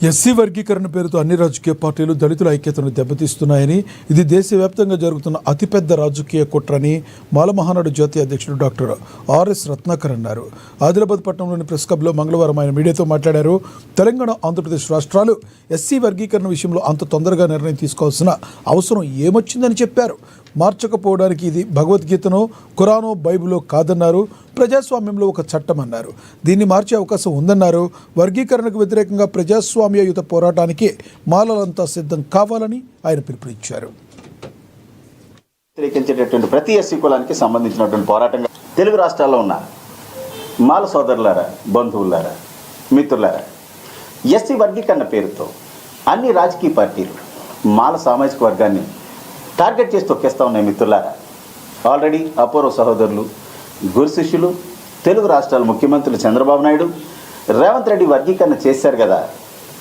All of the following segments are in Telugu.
ఎస్సీ వర్గీకరణ పేరుతో అన్ని రాజకీయ పార్టీలు దళితుల ఐక్యతను దెబ్బతీస్తున్నాయని, ఇది దేశవ్యాప్తంగా జరుగుతున్న అతిపెద్ద రాజకీయ కుట్రని మాల మహానాడు జాతీయ అధ్యక్షుడు డాక్టర్ ఆర్ఎస్ రత్నాకర్ అన్నారు. ఆదిలాబాద్ పట్టణంలోని ప్రెస్ క్లబ్లో మంగళవారం ఆయన మీడియాతో మాట్లాడారు. తెలంగాణ, ఆంధ్రప్రదేశ్ రాష్ట్రాలు ఎస్సీ వర్గీకరణ విషయంలో అంత తొందరగా నిర్ణయం తీసుకోవాల్సిన అవసరం ఏమొచ్చిందని చెప్పారు. మార్చకపోవడానికి ఇది భగవద్గీతనో, ఖురానో, బైబిలో కాదన్నారు. ప్రజాస్వామ్యంలో ఒక చట్టం అన్నారు. దీన్ని మార్చే అవకాశం ఉందన్నారు. వర్గీకరణకు వ్యతిరేకంగా ప్రజాస్వామ్యయుత పోరాటానికి మాలలంతా సిద్ధం కావాలని ఆయన పిలుపునిచ్చారు. వ్యతిరేకించేటటువంటి ప్రతి ఎస్సీ కులానికి సంబంధించినటువంటి పోరాటంగా తెలుగు రాష్ట్రాల్లో ఉన్న మాల సోదరులారా, బంధువులారా, మిత్రులారా, ఎస్సీ వర్గీకరణ పేరుతో అన్ని రాజకీయ పార్టీలు మాల సామాజిక వర్గాన్ని టార్గెట్ చేసి తొక్కేస్తూ ఉన్నాయి. మిత్రులారా, ఆల్రెడీ అపూర్వ సహోదరులు, గురు శిష్యులు, తెలుగు రాష్ట్రాల ముఖ్యమంత్రులు చంద్రబాబు నాయుడు, రేవంత్ రెడ్డి వర్గీకరణ చేశారు కదా,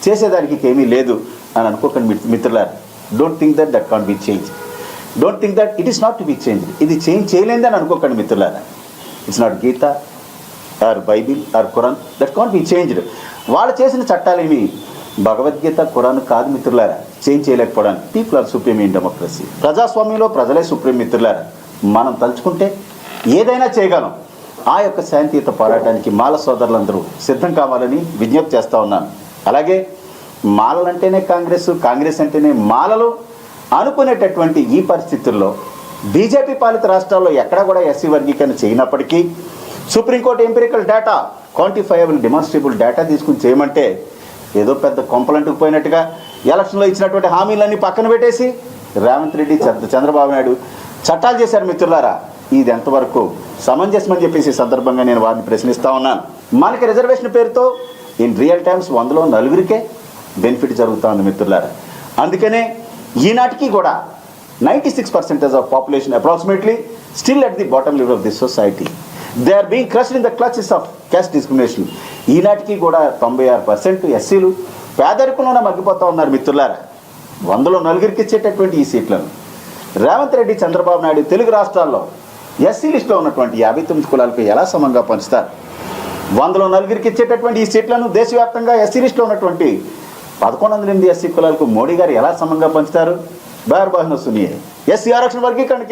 చేసేదానికి ఏమీ లేదు అని అనుకోకండి మిత్రులారా. Don't think that can't be change. Don't think that it is not to be change. ఇది చేంజ్ చేయలేదని అనుకోకండి మిత్రులారా. It's not Gita or Bible or Quran that can't be changed. వాళ్ళు చేసిన చట్టాలేమి భగవద్గీత, ఖురాన్ కాదు మిత్రులారా చేంజ్ చేయలేకపోవడానికి. People are supreme in democracy. ప్రజాస్వామ్యంలో ప్రజలే సుప్రీం మిత్రులారా. మనం తలుచుకుంటే ఏదైనా చేయగలం. ఆ యొక్క శాంతియుత పోరాటానికి మాల సోదరులందరూ సిద్ధం కావాలని విజ్ఞప్తి చేస్తూ ఉన్నాను. అలాగే మాలలంటేనే కాంగ్రెస్, కాంగ్రెస్ అంటేనే మాలలు అనుకునేటటువంటి ఈ పరిస్థితుల్లో బీజేపీ పాలిత రాష్ట్రాల్లో ఎక్కడా కూడా ఎస్సీ వర్గీకరణ చేయనప్పటికీ supreme court empirical data, quantifiable demonstrable data తీసుకుని చేయమంటే ఏదో పెద్ద కొంపలంటుకు పోయినట్టుగా ఎలక్షన్లో ఇచ్చినటువంటి హామీలన్నీ పక్కన పెట్టేసి రేవంత్ రెడ్డి, చంద్రబాబు నాయుడు చట్టాలు చేశారు మిత్రులారా. ఇది ఎంతవరకు సమంజసమని చెప్పేసి సందర్భంగా నేను వారిని ప్రశ్నిస్తూ ఉన్నాను. మనకి రిజర్వేషన్ పేరుతో ఇన్ రియల్ టైమ్స్ 100లో 4 బెనిఫిట్ జరుగుతూ ఉంది మిత్రులారా. అందుకనే ఈనాటికి కూడా 96% of population approximately still at the bottom level of this society. They are being crushed in the clutches of caste discrimination. ఈనాటికి కూడా 96% ఎస్సీలు పేదరికంలోనే మగ్గిపోతూ ఉన్నారు మిత్రులారా. 100లో 4 ఇచ్చేటటువంటి ఈ సీట్లను రేవంత్ రెడ్డి, చంద్రబాబు నాయుడు తెలుగు రాష్ట్రాల్లో ఎస్సీ లిస్టులో ఉన్నటువంటి 59 కులాలకు ఎలా సమంగా పంచుతారు? 100లో 4 ఇచ్చేటటువంటి ఈ సీట్లను దేశవ్యాప్తంగా ఎస్సీ లిస్టులో ఉన్నటువంటి 1108 ఎస్సీ కులాలకు మోడీ గారు ఎలా సమంగా పంచుతారు? Bar బాహ్న సునియే SC ఆరక్షణ వర్గీకరణకి